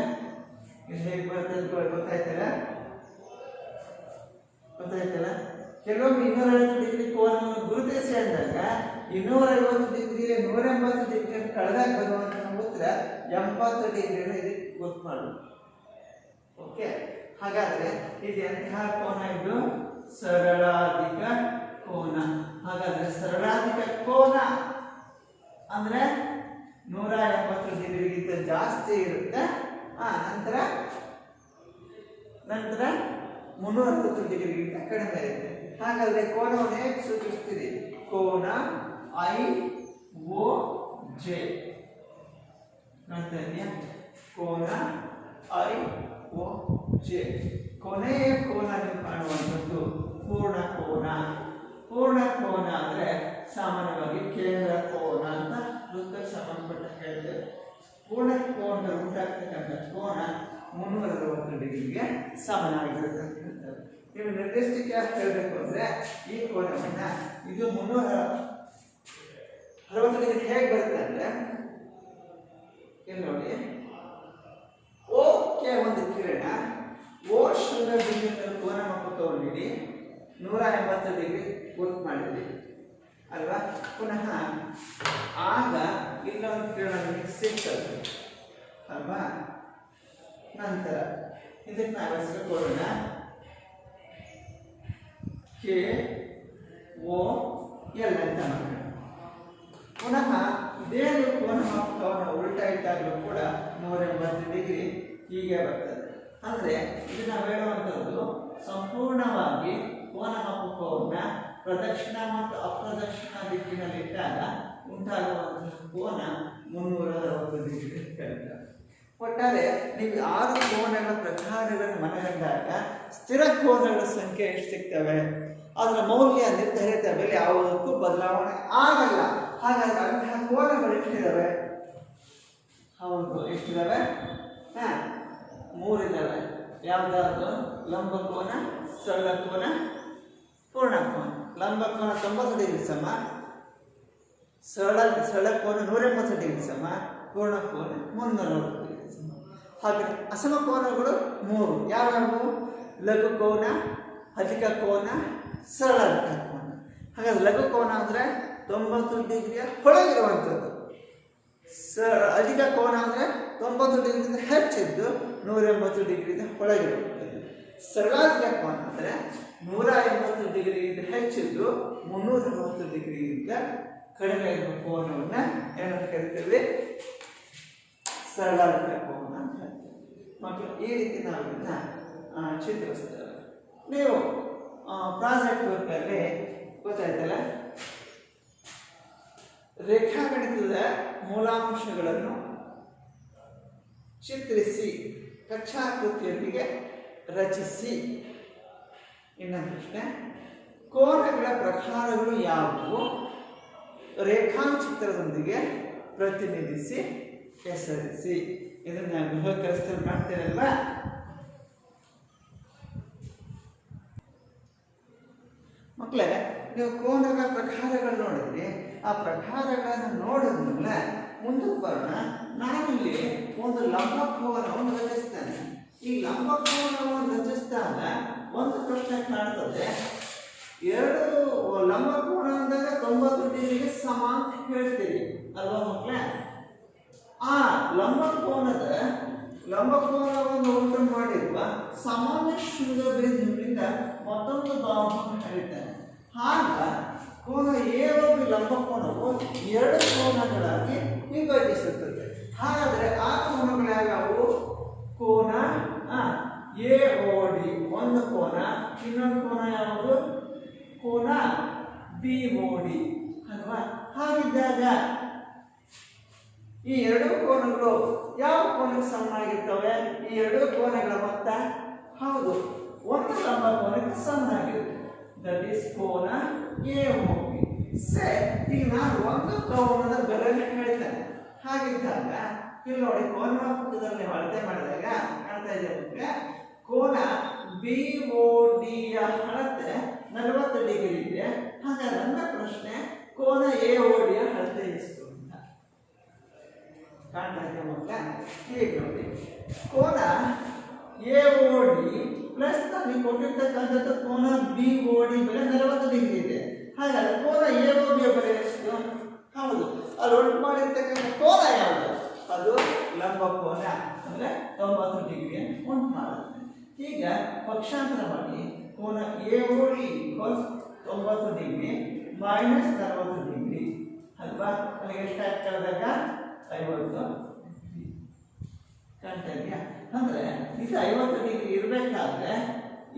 ಇದು ಹೇಗೆ ಬರ್ತದೆ ಗೊತ್ತಾಯ್ತಲ್ಲ? ಕೆಲವೊಮ್ಮೆ 250 ಡಿಗ್ರಿ ಕೋನವನ್ನು ಗುರುತಿಸಿ ಅಂದಾಗ 250 ಡಿಗ್ರಿ 180 ಡಿಗ್ರಿ ಕಳೆದಾಗ ಬರುವಂತ ಉತ್ತರ 70 ಡಿಗ್ರಿಯನ್ನು ಇದಕ್ಕೆ ಗೊತ್ತು ಮಾಡಬೇಕು. ಓಕೆ, ಹಾಗಾದ್ರೆ ಇದು ಎಂತಹ ಕೋನ? ಇದು ಸರಳಾಧಿಕ ಕೋನ. ಹಾಗಾದ್ರೆ ಸರಳಾಧಿಕ ಕೋನ ಅಂದ್ರೆ 180 ಡಿಗ್ರಿಗಿಂತ ಜಾಸ್ತಿ ಇರುತ್ತೆ. ನಂತರ 360 ಡಿಗ್ರಿಗಿಂತ ಕಡಿಮೆ ಇರುತ್ತೆ. ಹಾಗಾದ್ರೆ ಕೋನವನ್ನು ಹೇಗೆ ಸೂಚಿಸ್ತೀರಿ? ಕೋನ IOJ ಅಂತ ಇದೆಯಾ? ಕೋನ IOJ. ಕೊನೆಯ ಕೋನ ನೀವು ಕಾಣುವಂಥದ್ದು ಪೂರ್ಣ ಕೋನ. ಪೂರ್ಣ ಕೋನ ಅಂದ್ರೆ ಸಾಮಾನ್ಯವಾಗಿ ಕೇಂದ್ರ ಕೋನ ಅಂತ ವೃತ್ತಕ್ಕೆ ಸಂಬಂಧಪಟ್ಟ ಹೇಳ್ತೇವೆ. ಪೂರ್ಣ ಕೋನ ಉಂಟಾಗ್ತಕ್ಕಂಥ ಕೋನ 360 ಡಿಗ್ರಿಗೆ ಸಮನಾಗಿರುತ್ತೆ ಅಂತ ಹೇಳ್ತಾರೆ. ನೀವು ನಿರ್ದಿಷ್ಟಕ್ಕೆ ಹೇಳಬೇಕು ಅಂದ್ರೆ ಈ ಕೋನವನ್ನ ಇದು 360 ಡಿಗ್ರಿ ಹೇಗೆ ಬರುತ್ತೆ ಅಂದ್ರೆ ಇಲ್ಲಿ ನೋಡಿ, ಓಕೆ ಒಂದು ಕಿರಣ ಓ ಶೂನ್ಯ ಬಿಂದುವಿನ ಕೋನ ಮಾಪಕವನ್ನು ನೀಡಿ 180 ಡಿಗ್ರಿ ಗುರುತು ಮಾಡಿದ್ವಿ ಅಲ್ವಾ? ಪುನಃ ಆಗ ಇಲ್ಲೊಂದು ಕಿರಣ ನಿಮಗೆ ಸಿಗ್ತದೆ ಅಲ್ವಾ? ನಂತರ ಇದಕ್ಕೆ ನಾವು ಹೆಸರು ಕೊಡೋಣ KOL ಅಂತ ಮಾಡೋಣ. ಪುನಃ ಇದೇ ಕೋನ ಮಾಪಕವನ್ನು ಉಲ್ಟಾ ಇಟ್ಟಾಗಲೂ ಕೂಡ 180 ಡಿಗ್ರಿ ಹೀಗೆ ಬರ್ತದೆ. ಅಂದರೆ ಇದು ನಾವು ಹೇಳುವಂಥದ್ದು ಸಂಪೂರ್ಣವಾಗಿ ಕೋನ ಮಾಪಕವನ್ನ ಪ್ರದಕ್ಷಿಣ ಮತ್ತು ಅಪ್ರದಕ್ಷಿಣ ದಿಕ್ಕಿನಲ್ಲಿ ಇಟ್ಟಾಗ ಉಂಟಾಗುವಂತಹ ಕೋನ 360 ಡಿಗ್ರಿ ಹೇಳ್ತಾರೆ. ಒಟ್ಟಾರೆ ನೀವು 6 ಕೋನಗಳ ಪ್ರಕಾರಗಳನ್ನು ಮನಗಂಡಾಗ ಸ್ಥಿರ ಕೋನಗಳ ಸಂಖ್ಯೆ ಎಷ್ಟು ಸಿಗ್ತವೆ? ಅದರ ಮೌಲ್ಯ ನಿರ್ಧರಿತ ಬೆಲೆ ಯಾವುದಕ್ಕೂ ಬದಲಾವಣೆ ಆಗಲ್ಲ. ಹಾಗಾಗಿ ಅಂತಹ ಕೋನಗಳು ಎಷ್ಟಿದ್ದಾವೆ? ಹೌದು, ಎಷ್ಟಿದ್ದಾವೆ? 3 ಇದ್ದಾವೆ. ಯಾವುದಾದ್ರು? ಲಂಬ ಕೋನ, ಸರಳ ಕೋನ, ಪೂರ್ಣ ಕೋನ. ಲಂಬ ಕೋನ 90 ಡಿಗ್ರಿ ಸಮ, ಸರಳ ಕೋನ 180 ಡಿಗ್ರಿ ಸಮ, ಪೂರ್ಣ ಕೋನ 360 ಡಿಗ್ರಿ ಸಮ. ಹಾಗೆ ಅಸಮ ಕೋನಗಳು 3 ಯಾವ್ಯಾವು? ಲಘು ಕೋನ, ಅಧಿಕ ಕೋನ, ಸರಳ ಕೋನ. ಹಾಗಾದ್ರೆ ಲಘು ಕೋನ ಅಂದರೆ 90 ಡಿಗ್ರಿಯ ಒಳಗಿರುವಂಥದ್ದು. ಅಧಿಕ ಕೋನ ಅಂದರೆ 90 ಡಿಗ್ರಿಯಿಂದ ಹೆಚ್ಚಿದ್ದು 180 ಡಿಗ್ರಿಯಿಂದ ಒಳಗಿರುವಂಥದ್ದು. ಸರಳಾಧಿಕ ಕೋನ ಅಂದರೆ 180 ಡಿಗ್ರಿಯಿಂದ ಹೆಚ್ಚಿದ್ದು 360 ಡಿಗ್ರಿಯಿಂದ ಕಡಿಮೆ ಇರುವ ಕೋನವನ್ನು ಏನಂತ ಕರಿತೇವೆ? ಸರಳಾಧಿಕ ಕೋನ ಅಂತ ಹೇಳ್ತೇವೆ. ಮಕ್ಕಳು ಈ ರೀತಿ ನಾವು ಇದನ್ನ ಚಿತ್ರಿಸ್ತೇವೆ. ನೀವು ಪ್ರಾಜೆಕ್ಟ್ ವರ್ಕಲ್ಲಿ ಗೊತ್ತಾಯ್ತಲ್ಲ, ರೇಖಾಗಣಿತದ ಮೂಲಾಂಶಗಳನ್ನು ಚಿತ್ರಿಸಿ ಕಚ್ಚಾಕೃತಿಯೊಂದಿಗೆ ರಚಿಸಿ. ಇನ್ನೊಂದು ಪ್ರಶ್ನೆ, ಕೋನಗಳ ಪ್ರಕಾರಗಳು ಯಾವುವು? ರೇಖಾಚಿತ್ರದೊಂದಿಗೆ ಪ್ರತಿನಿಧಿಸಿ ಹೆಸರಿಸಿ. ಇದನ್ನ ಗೃಹ ಕೆಲಸದಲ್ಲಿ ಮಾಡ್ತೇವಲ್ವಾ? ಮಕ್ಕಳೇ, ನೀವು ಕೋನಗಳ ಪ್ರಕಾರಗಳು ನೋಡಿದ್ರಿ. ಆ ಪ್ರಕಾರಗಳನ್ನು ನೋಡಿದ್ಮೇಲೆ ಮುಂದಕ್ಕೆ ಬರೋಣ. ನಾನಿಲ್ಲಿ ಒಂದು ಲಂಬಕೋನವನ್ನು ರಚಿಸ್ತೇನೆ. ಈ ಲಂಬಕೋನವನ್ನು ರಚಿಸಿದಾಗ ಒಂದು ಪ್ರಶ್ನೆ ಕಾಣ್ತದೆ. ಎರಡು ಲಂಬಕೋನ ಅಂದಾಗ 90 ಡಿಗ್ರಿಗೆ ಸಮ ಅಂತ ಹೇಳ್ತೀವಿ ಅಲ್ವಾ ಮಕ್ಕಳೇ? ಆ ಲಂಬಕೋನವನ್ನು ಉಂಟು ಮಾಡಿರುವ ಸಾಮಾನ್ಯ ಶೃಂಗ ಬಿಂದುವಿನಿಂದ ಮತ್ತೊಂದು ಬಾಹುವನ್ನು ಹೇಳಿದ್ದಾನೆ. ಆಗ ಕೋನ ಎಒಬಿ ಲಂಬಕೋನವು 2 ಕೋನಗಳಾಗಿ ವಿಭಜಿಸುತ್ತದೆ. ಹಾಗಾದರೆ ಆ ಕೋನಗಳು ಯಾವ್ಯಾವು? ಕೋನ ಎಒಡಿ ಒಂದು ಕೋನ, ಇನ್ನೊಂದು ಕೋನ ಯಾವುದು? ಕೋನ ಬಿಒಡಿ ಅಲ್ವಾ? ಹಾಗಿದ್ದಾಗ ಈ 2 ಕೋನಗಳು ಯಾವ ಕೋನಕ್ಕೆ ಸಮನಾಗಿರ್ತವೆ? ಈ 2 ಕೋನಗಳ ಮೊತ್ತ ಹೌದು ಒಂದು ಲಂಬಕೋನಕ್ಕೆ ಸಮನಾಗಿರುತ್ತೆ. ದಟ್ ಈಸ್ ಕೋನ ಎಒಬಿ. ಈಗ ನಾನು ಒಂದು ಕೋನದ ಬೆಲೆಯನ್ನು ಹೇಳ್ತೇನೆ. ಹಾಗಿದ್ದಾಗ ಇಲ್ಲಿ ನೋಡಿ, ಕೋನ ಪುಟದಲ್ಲಿ ಅಳತೆ ಮಾಡಿದಾಗ ಕಾಣ್ತಾ ಇದೆ ಕೋನ ಬಿಒಡಿಯ ಅಳತೆ 40 ಡಿಗ್ರಿ ಇದೆ. ಹಾಗಾದ್ರೆ ನನ್ನ ಪ್ರಶ್ನೆ, ಕೋನ ಎಒಡಿಯ ಅಳತೆ ಎಷ್ಟು ಅಂತ ಕಾಣ್ತಾ ಇದೆ ಮಕ್ಕಳ? ಹೀಗೆ ನೋಡಿ, ಕೋನ ಎಒಡಿ ಪ್ಲಸ್ ನನಗೆ ಕೊಟ್ಟಿರ್ತಕ್ಕಂಥದ್ದು ಕೋನ ಬಿಒಡಿ ಬೆಲೆ 40 ಡಿಗ್ರಿ ಇದೆ. ಹಾಗಾದ್ರೆ ಕೋನ ಎಒಡಿಯ ಬೆಲೆ ಎಷ್ಟು? ಹೌದು, ಅಲ್ಲಿ ಒಟ್ಟು ಮಾಡಿರ್ತಕ್ಕಂಥ ಕೋನ ಯಾವುದು? ಅದು ಲಂಬಕೋನ, ಅಂದರೆ 90 ಡಿಗ್ರಿ ಉಂಟು ಮಾಡುತ್ತೆ. ಈಗ ಪಕ್ಷಾಂತರ ಮಾಡಿ ಕೋನ ಎಒಡಿ 90 ಡಿಗ್ರಿ ಮೈನಸ್ 40 ಡಿಗ್ರಿ ಅಲ್ವಾ? ಅಲ್ಲಿಗೆ ಎಷ್ಟಾಗಿ ಕಳೆದಾಗ 50 ಕಾಣ್ತಾ ಇದೆಯಾ? ಅಂದರೆ ಇದು 50 ಡಿಗ್ರಿ ಇರಬೇಕಾದ್ರೆ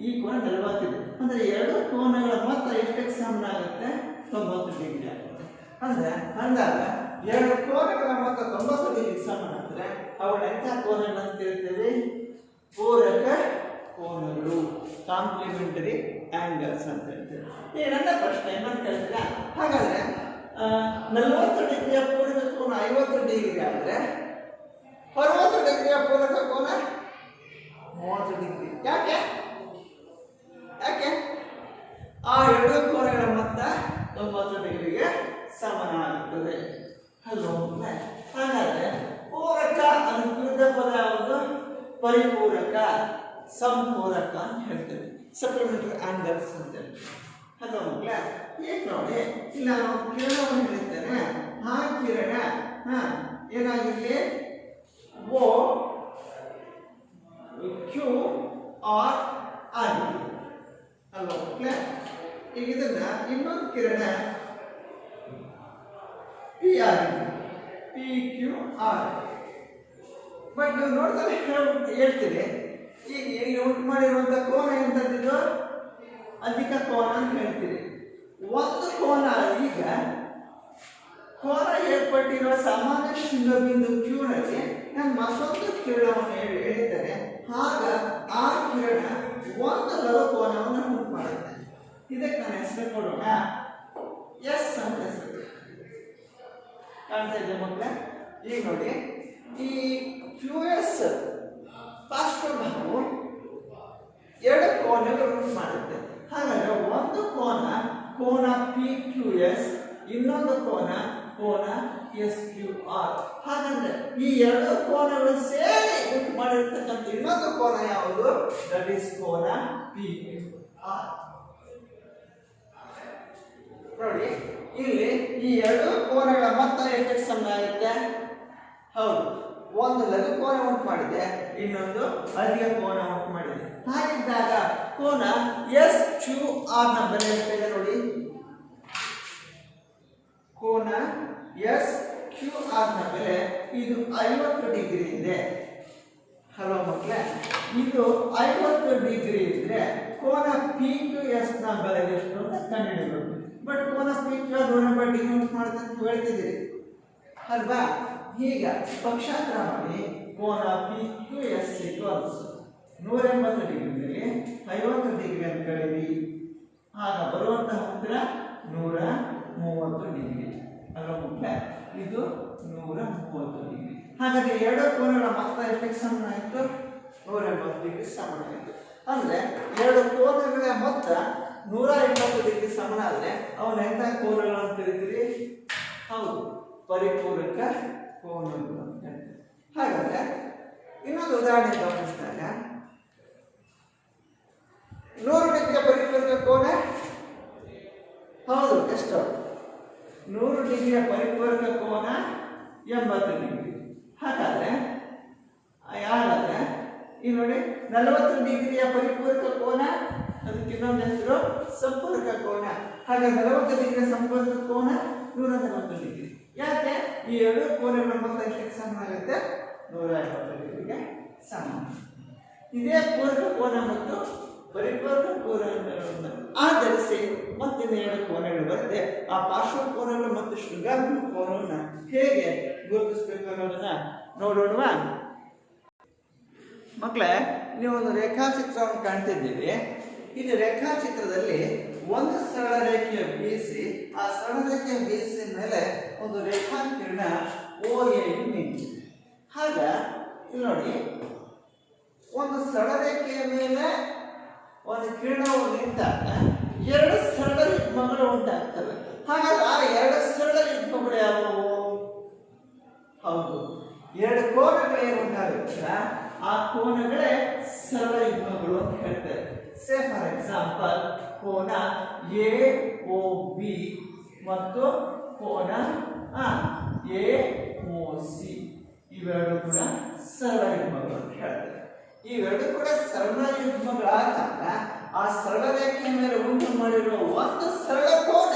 ಈ ಕೋನ 40 ಇದೆ. ಅಂದರೆ 2 ಕೋನಗಳ ಮೊತ್ತ ಎಷ್ಟಕ್ಕೆ ಸಮನಾಗುತ್ತೆ? 90 ಡಿಗ್ರಿ ಆಗುತ್ತೆ. ಅಂದರೆ ಅಂದಾಗ 2 ಕೋನಗಳ ಮೊತ್ತ 90 ಡಿಗ್ರಿ ಸಮನಾದರೆ ಅವುಗಳ ಎಂಥ ಕೋನಗಳನ್ನು ತಿಳ್ತೇವೆ? ಪೂರಕ ಕೋನಗಳು, ಕಾಂಪ್ಲಿಮೆಂಟರಿ ಆಂಗಲ್ಸ್ ಅಂತ ಹೇಳ್ತೇವೆ. ಈ ನನ್ನ ಪ್ರಶ್ನೆ ಏನಂತ ಹೇಳ್ತೀರಾ? ಹಾಗಾದ್ರೆ 40 ಡಿಗ್ರಿಯ ಪೂರಕ ಕೋನ 50 ಡಿಗ್ರಿ ಆದರೆ 60 ಡಿಗ್ರಿಯ ಪೂರಕ ಕೋನ 30 ಡಿಗ್ರಿ. ಯಾಕೆ? ಆ 2 ಕೋನಗಳ ಮೊತ್ತ 90 ಡಿಗ್ರಿಗೆ ಸಮನಾಗುತ್ತದೆ. ಹಲೋ, ಹಾಗಾದ್ರೆ ಪೂರಕ ಅನುಕೂಲ ಪದ ಯಾವುದು? ಪರಿಪೂರಕ, ಸಂಪೂರಕ ಅಂತ ಹೇಳ್ತೇವೆ. ಸಪ್ಲಿಮೆಂಟರಿ ಆಂಗಲ್ಸ್ ಅಂತ ಹೇಳ್ತೇವೆ. ಹಲೋ ಮಕ್ಕಳ, ಈಗ ನೋಡಿ, ಇಲ್ಲಿ ನಾನು ಕಿರಣವನ್ನು ಹೇಳಿದ್ದೇನೆ. ಆ ಕಿರಣ ಏನಾಗಿರಲಿ? ಓ ಕ್ಯೂ ಆರ್ ಆಗಿರಲಿ ಅಲ್ವಾ ಮಕ್ಕಳ? ಈಗ ಇದನ್ನ ಇನ್ನೊಂದು ಕಿರಣ ಪಿ ಆಗಿರಲಿ, ಪಿ ಕ್ಯೂ ಆರ್. ಬಟ್ ನೀವು ನೋಡ್ತಾರೆ ಹೇಳ್ತೀರಿ, ಈಗ ಇಲ್ಲಿ ಉಂಟು ಮಾಡಿರುವಂಥ ಕೋನ ಎಂಥದ್ದು? ಅಧಿಕ ಕೋನ ಅಂತ ಹೇಳ್ತೀರಿ. ಒಂದು ಕೋನ, ಈಗ ಕೋನ ಏರ್ಪಟ್ಟಿರುವ ಸಾಮಾನ್ಯ ಶೃಂಗಬಿಂದು ಕ್ಯೂನಲ್ಲಿ ನಾನು ಮತ್ತೊಂದು ಕಿರಣವನ್ನು ಹೇಳಿದ್ದೇನೆ. ಆಗ ಆ ಕಿರಣ ಒಂದು ಲಘು ಕೋನವನ್ನು ಉಂಟು ಮಾಡುತ್ತೆ. ಇದಕ್ಕೆ ನಾನು ಹೆಸರು ಕೊಡೋಣ, ಎಸ್ ಅಂತ ಹೆಸರು. ಕಾಣ್ತಾ ಇದೆ ಮಕ್ಕಳ? ಈಗ ನೋಡಿ, ಈ QS ಪಾರ್ಶ್ವಭಾಗವು 2 ಕೋನಗಳು ಉಂಟು ಮಾಡುತ್ತೆ. ಹಾಗಾದ್ರೆ ಒಂದು ಕೋನ PQS, ಇನ್ನೊಂದು ಕೋನ SQR. ಹಾಗಾದ್ರೆ ಈ 2 ಕೋನಗಳು ಸೇರಿ ಉಂಟು ಮಾಡಿರ್ತಕ್ಕಂಥ ಇನ್ನೊಂದು ಕೋನ ಯಾವುದು? ದಟ್ ಈಸ್ ಕೋನ PQR. ನೋಡಿ ಇಲ್ಲಿ ಈ ಎರಡು ಕೋನಗಳ ಮೊತ್ತ ಎಷ್ಟು ಸಮ ಆಗುತ್ತೆ? ಹೌದು, ಒಂದು ಲಘು ಕೋನ ಉಂಟು ಮಾಡಿದೆ, ಇನ್ನೊಂದು ಅಧಿಕ ಕೋನ ಉಂಟು ಮಾಡಿದೆ. ಹಾಗಿದ್ದಾಗ ಕೋನ SQR ನ ಬೆಲೆ ಎಷ್ಟಿದೆ ನೋಡಿ. ಕೋನ SQR ನ ಬೆಲೆ ಇದು 50 ಡಿಗ್ರಿ ಇದೆ. ಹಲೋ ಮಕ್ಕಳೇ, ಇದು 50 ಡಿಗ್ರಿ ಇದ್ರೆ ಕೋನ PQS ನ ಬೆಲೆ ಎಷ್ಟು ಅಂತ ಕಂಡುಹಿಡಿಯಬೇಕು. ಬಟ್ ಕೋನ PQR 180 ಡಿಗ್ರಿ ಉಂಟು ಮಾಡುತ್ತೆ ಅಂತ ಹೇಳ್ತಿದ್ದೀರಿ ಅಲ್ವಾ? ಈಗ ಪಕ್ಷಾಂತರ ಮಾಡಿ ಕೋನ PQS 180 ಡಿಗ್ರಿಯಲ್ಲಿ 50 ಡಿಗ್ರಿ ಅಂತ ಕಳೀರಿ. ಆಗ ಬರುವಂತಹ ಉತ್ತರ 130 ಡಿಗ್ರಿ ಅಲ್ವಾ ಮಕ್ಕಳೇ? ಇದು 130 ಡಿಗ್ರಿ. ಹಾಗಾದ್ರೆ ಎರಡು ಕೋನಗಳ ಮೊತ್ತ ಎಷ್ಟಕ್ಕೆ ಸಮನಾಯಿತು? 180 ಡಿಗ್ರಿ ಸಮನಾಯಿತು. ಅಂದ್ರೆ ಎರಡು ಕೋನಗಳ ಮೊತ್ತ 180 ಡಿಗ್ರಿ ಸಮನಾದ್ರೆ ಅವನ ಎಂತ ಕೋನಗಳು ಅಂತ ಕರೀತೀರಿ? ಹೌದು, ಪರಿಪೂರಕ ಕೋನಗಳು ಅಂತ ಹೇಳ್ತೀವಿ. ಹಾಗಾದ್ರೆ ಇನ್ನೊಂದು ಉದಾಹರಣೆ ಗಮನಿಸಿದಾಗ 100 ಡಿಗ್ರಿಯ ಪರಿಪೂರಕ ಕೋನ, ಹೌದು ಎಷ್ಟು? 100 ಡಿಗ್ರಿಯ ಪರಿಪೂರಕ ಕೋನ 80 ಡಿಗ್ರಿ. ಹಾಗಾದ್ರೆ ಈಗ ನೋಡಿ 40 ಡಿಗ್ರಿಯ ಪರಿಪೂರಕ ಕೋನ, ಅದಕ್ಕೆ ಇನ್ನೊಂದು ಹೆಸರು ಸಂಪರ್ಕ ಕೋನ. ಹಾಗೆ 40 ಡಿಗ್ರಿಯ ಸಂಪರ್ಕ ಕೋನ 140 ಡಿಗ್ರಿ. ಯಾಕೆ? ಈ ಎರಡು ಕೋನಗಳ ಮೊತ್ತ ಎಷ್ಟಕ್ಕೆ ಸಮಾನಾಗುತ್ತೆ? 180 ಡಿಗ್ರಿಗೆ ಸಮಾನ. ಇದೇ ಪೂರಕ ಕೋನ ಮತ್ತು ಪರಿಪೂರಕ ಕೋನಗಳನ್ನು ಆಧರಿಸಿ ಮತ್ತಿನ ಎರಡು ಕೋನಗಳು ಬರುತ್ತೆ. ಆ ಪಾರ್ಶ್ವ ಕೋನಗಳು ಮತ್ತು ಶೃಂಗಾತ್ಮಕ ಕೋನವನ್ನು ಹೇಗೆ ಗುರುತಿಸಬೇಕು ಅನ್ನೋದನ್ನ ನೋಡೋಣ. ಮಕ್ಕಳೇ, ನೀವು ಒಂದು ರೇಖಾಚಿತ್ರವನ್ನು ಕಾಣ್ತಿದ್ದೀವಿ. ಇದು ರೇಖಾಚಿತ್ರದಲ್ಲಿ ಒಂದು ಸರಳ ರೇಖೆಯ ಬೀಸಿ, ಆ ಸರಳ ರೇಖೆಯ ಬೀಸಿ ಮೇಲೆ ಒಂದು ರೇಖಾಕಿರಣ OA ನಿಂತಿದೆ. ಆಗ ಇಲ್ಲಿ ನೋಡಿ, ಒಂದು ಸರಳ ರೇಖೆಯ ಮೇಲೆ ಒಂದು ಕಿರಣವು ನಿಂತಾಗ ಎರಡು ಸರಳ ಯುಗ್ಮಗಳು ಉಂಟಾಗ್ತವೆ. ಹಾಗಾದ್ರೆ ಆ ಎರಡು ಸರಳ ಯುಗ್ಮಗಳು ಯಾವುವು? ಹೌದು, ಎರಡು ಕೋನಗಳು ಏನು ಉಂಟಾಗುತ್ತಲ್ಲ ಆ ಕೋನಗಳೇ ಸರಳ ಯುಗ್ಮಗಳು ಅಂತ ಹೇಳ್ತಾರೆ. ಸೇ ಫಾರ್ ಎಕ್ಸಾಂಪಲ್, ಕೋನ AOB ಮತ್ತು ಕೋನ AOC ಇವೆರಡು ಕೂಡ ಸರಳ ಯುಗ್ಮಗಳು ಅಂತ ಹೇಳ್ತಾರೆ. ಇವೆರಡು ಕೂಡ ಸರಳ ಯುಗ್ಮಗಳಾದಾಗ ಆ ಸರಳ ರೇಖೆಯ ಮೇಲೆ ಉಂಟು ಮಾಡಿರುವ ಒಂದು ಸರಳ ಕೋನ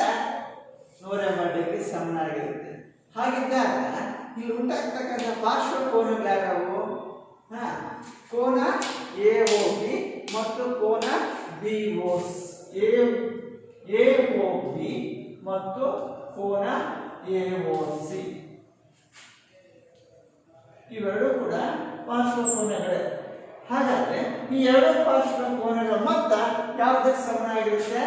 180 ಡಿಗ್ರಿ ಸಮನಾಗಿರುತ್ತೆ. ಹಾಗಿದ್ದಾಗ ಇಲ್ಲಿ ಉಂಟಾಗ್ತಕ್ಕಂಥ ಪಾರ್ಶ್ವ ಕೋನಗಳು ಯಾವ್ಯಾವು? ಕೋನ AOB ಮತ್ತು ಕೋನ AOB ಮತ್ತು ಕೋನ AOC ಇವೆರಡು ಕೂಡ ಪಾರ್ಶ್ವ ಕೋನಗಳೇ. ಹಾಗಾದ್ರೆ ಈ ಎರಡು ಪಾರ್ಶ್ವ ಕೋನಗಳ ಮೊತ್ತ ಯಾವುದಕ್ಕೆ ಸಮನಾಗಿರುತ್ತೆ?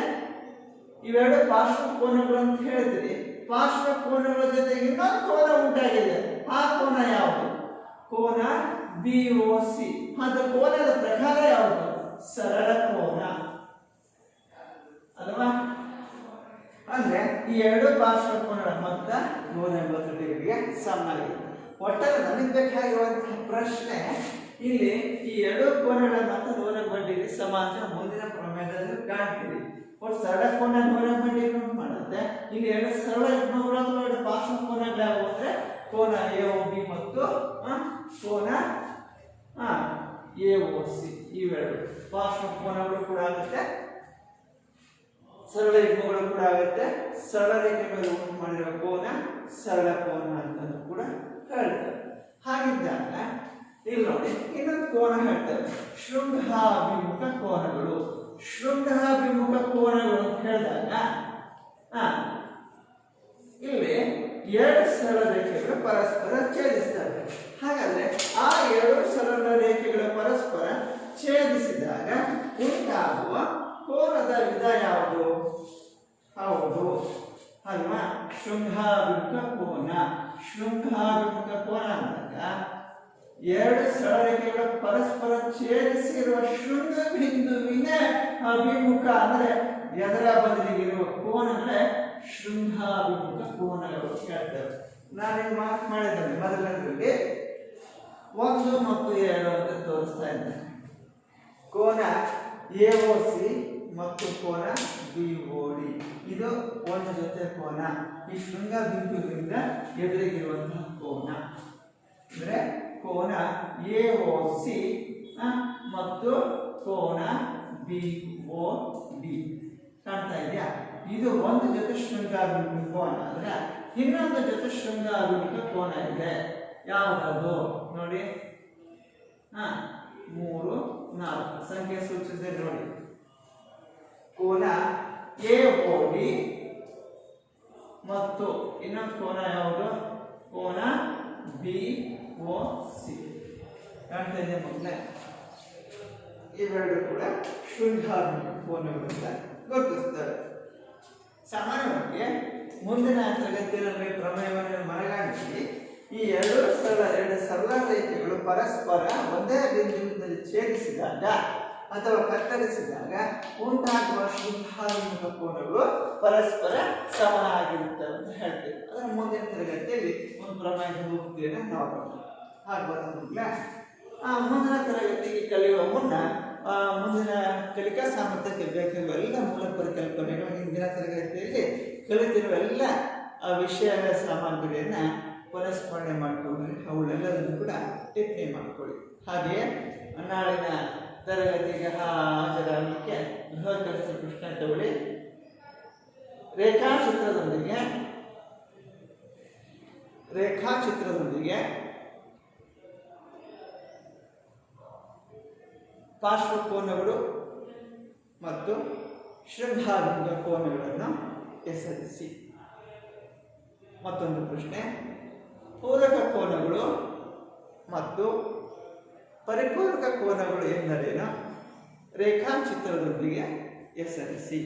ಇವೆರಡು ಪಾರ್ಶ್ವ ಕೋನಗಳು ಅಂತ ಹೇಳಿದ್ರಿ. ಪಾರ್ಶ್ವ ಕೋನಗಳ ಜೊತೆ ಇನ್ನೊಂದು ಕೋನ ಉಂಟಾಗಿದೆ. ಆ ಕೋನ ಯಾವುದು? ಕೋನ BOC. ಅದು ಕೋನದ ಪ್ರಕಾರ ಯಾವುದು? ಸರಳ ಕೋನ ಅಲ್ವಾ? ಅಂದ್ರೆ ಈ ಎರಡು ಪಾರ್ಶ್ವ ಕೋನಗಳ ಮೊತ್ತ 180 ಡಿಗ್ರಿಗೆ ಸಮನಾಗಿರುತ್ತೆ. ಒಟ್ಟಾರೆ ನಮಗೆ ಬೇಕಾಗಿರುವಂತಹ ಪ್ರಶ್ನೆ ಇಲ್ಲಿ ಈ ಎರಡು ಕೋನಗಳ ಮೊತ್ತ 180 ಡಿಗ್ರಿ ಸಮ ಅಂತ ಮುಂದಿನ ಪ್ರಮೇಯದಲ್ಲಿ ಕಾಣ್ತೀವಿ. ಒಟ್ಟು ಸರಳ ಕೋನ 180 ಡಿಗ್ರಿ ಮಾಡುತ್ತೆ. ಇಲ್ಲಿ ಎರಡು ಸರಳ ಯುಗ್ಮಗಳು ಅಥವಾ ಎರಡು ಪಾರ್ಶ್ವ ಕೋನಗಳು ಯಾವುವು ಅಂದ್ರೆ ಕೋನ AOB ಮತ್ತು ಕೋನ AOC ಇವೆರಡು ಪಾರ್ಶ್ವ ಕೋನಗಳು ಕೂಡ ಆಗುತ್ತೆ, ಸರಳ ಯುಗ್ಮಗಳು ಕೂಡ ಆಗುತ್ತೆ. ಸರಳ ರೇಖೆಗಳು ಉಂಟು ಮಾಡಿರುವ ಕೋನ ಸರಳ ಕೋನ ಅಂತ ಕೂಡ ಹೇಳ್ತಾರೆ. ಹಾಗಿದ್ದಾಗ ಇಲ್ಲಿ ನೋಡಿ ಇನ್ನೊಂದು ಕೋನ ಹೇಳ್ತಾರೆ, ಶೃಂಗಾಭಿಮುಖ ಕೋನಗಳು. ಶೃಂಗಾಭಿಮುಖ ಕೋನಗಳು ಅಂತ ಹೇಳಿದಾಗ ಇಲ್ಲಿ ಎರಡು ಸರಳ ರೇಖೆಗಳು ಪರಸ್ಪರ ಛೇದಿಸ್ತವೆ. ಹಾಗಾದ್ರೆ ಆ ಎರಡು ಸರಳ ರೇಖೆಗಳು ಪರಸ್ಪರ ಛೇದಿಸಿದಾಗ ಉಂಟಾಗುವ ಕೋನದ ವಿಧ ಯಾವುದು? ಹೌದು ಅಲ್ವಾ? ಶೃಂಗಾಭಿಮುಖ ಕೋನ. ಶೃಂಗಾಭಿಮುಖ ಕೋನ ಅಂದಾಗ ಎರಡು ಸರಳ ರೇಖೆಗಳು ಪರಸ್ಪರ ಛೇದಿಸಿರುವ ಶೃಂಗ ಬಿಂದುವಿನ ಅಭಿಮುಖ ಅಂದ್ರೆ ಎದರ ಬದಲಿಗಿರುವ ಕೋನಗಳೇ ಶೃಂಗಾಭಿಮುಖ ಕೋನಗಳು ಹೇಳ್ತೇವೆ. ನಾನೇನು ಮಾರ್ಕ್ ಮಾಡಿದ್ದೇನೆ ಮೊದಲನೇದಲ್ಲಿ 1 ಮತ್ತು 2 ಅಂತ ತೋರಿಸ್ತಾ ಇದ್ದೇನೆ. ಕೋನ AOC ಮತ್ತು ಕೋನ BOD. ಇದು ಒಂದು ಜೊತೆ ಕೋನ. ಈ ಶೃಂಗ ಬಿಂದುವಿನಿಂದ ಎದುರಿಗಿರುವಂತಹ ಕೋನ ಅಂದ್ರೆ ಕೋನ AOC ಮತ್ತು ಕೋನ BOD ಕಾಣ್ತಾ ಇದೆಯಾ? ಇದು ಒಂದು ಜೊತೆ ಶೃಂಗಾಭಿಮುಖ ಕೋನ ಅಂದ್ರೆ ಇನ್ನೊಂದು ಜೊತೆ ಶೃಂಗಾಭಿಮುಖ ಕೋನ ಇದೆ. ಯಾವುದದು ನೋಡಿ? 3, 4 ಸಂಖ್ಯೆ ಸೂಚಿಸಿದೆ ನೋಡಿ. ಕೋನ AOD ಮತ್ತು ಇನ್ನೊಂದು ಕೋನ ಯಾವುದು? ಕೋನ BOC ಕಾಣ್ತಾ ಇದೆ ಮಕ್ಕಳೇ. ಇವೆರಡು ಕೂಡ ಶೃಂಗಾಭಿಮುಖ ಕೋನಗಳಿಂದ ಗುರುತಿಸ್ತವೆ. ಸಾಮಾನ್ಯವಾಗಿ ಮುಂದಿನ ತರಗತಿಯಲ್ಲಿ ಪ್ರಮೇಯವನ್ನು ಮನಗಾಣಿಸಿ ಈ ಎರಡು ಸರಳ ರೇಖೆಗಳು ಪರಸ್ಪರ ಒಂದೇ ಬಿಂದುವಿನಲ್ಲಿ ಛೇದಿಸಿದಾಗ ಅಥವಾ ಕತ್ತರಿಸಿದಾಗ ಉಂಟಾಗುವ ಶೃಂಗಾಭಿಮುಖ ಕೋನಗಳು ಪರಸ್ಪರ ಸಮನಾಗಿರುತ್ತವೆ ಅಂತ ಹೇಳ್ತೇವೆ. ಅದರ ಮುಂದಿನ ತರಗತಿಯಲ್ಲಿ ಒಂದು ಪ್ರಮೇಯದ ಹೋಗ್ತೇನೆ ನೋಡೋಣ. ಆಗ್ಬೋದಲ್ಲ? ಮುಂದಿನ ತರಗತಿಗೆ ಕಲಿಯುವ ಮುನ್ನ ಮುಂದಿನ ಕಲಿಕಾ ಸಾಮರ್ಥ್ಯಕ್ಕೆ ಬೇಕಾಗುವ ಎಲ್ಲ ಮೂಲ ಪರಿಕಲ್ಪನೆಗಳು ಹಿಂದಿನ ತರಗತಿಯಲ್ಲಿ ಕಲಿತಿರುವ ಎಲ್ಲ ವಿಷಯ ಸಾಮಗ್ರಿಯನ್ನು ಪುನಸ್ಮರಣೆ ಮಾಡಿಕೊಂಡ್ರೆ ಅವುಗಳೆಲ್ಲದನ್ನು ಕೂಡ ಟಿಪ್ಪಣಿ ಮಾಡಿಕೊಳ್ಳಿ. ಹಾಗೆಯೇ ನಾಳಿನ ತರಗತಿಗೆ ಹಾಜರಾಗಲಿಕ್ಕೆ ಗೃಹಕಲಿಸಿದ ಪ್ರಶ್ನೆ ತಗೊಳ್ಳಿ. ರೇಖಾಚಿತ್ರದೊಂದಿಗೆ ಪಾರ್ಶ್ವಕೋನಗಳು ಮತ್ತು ಶೃಂಗಾಭಿಮುಖ ಕೋನಗಳನ್ನು ಹೆಸರಿಸಿ. ಮತ್ತೊಂದು ಪ್ರಶ್ನೆ, ಪೂರಕ ಕೋನಗಳು ಮತ್ತು ಪರಿಪೂರಕ ಕೋನಗಳು ಎಂದರೇನು? ರೇಖಾಚಿತ್ರದೊಂದಿಗೆ ಹೆಸರಿಸಿ.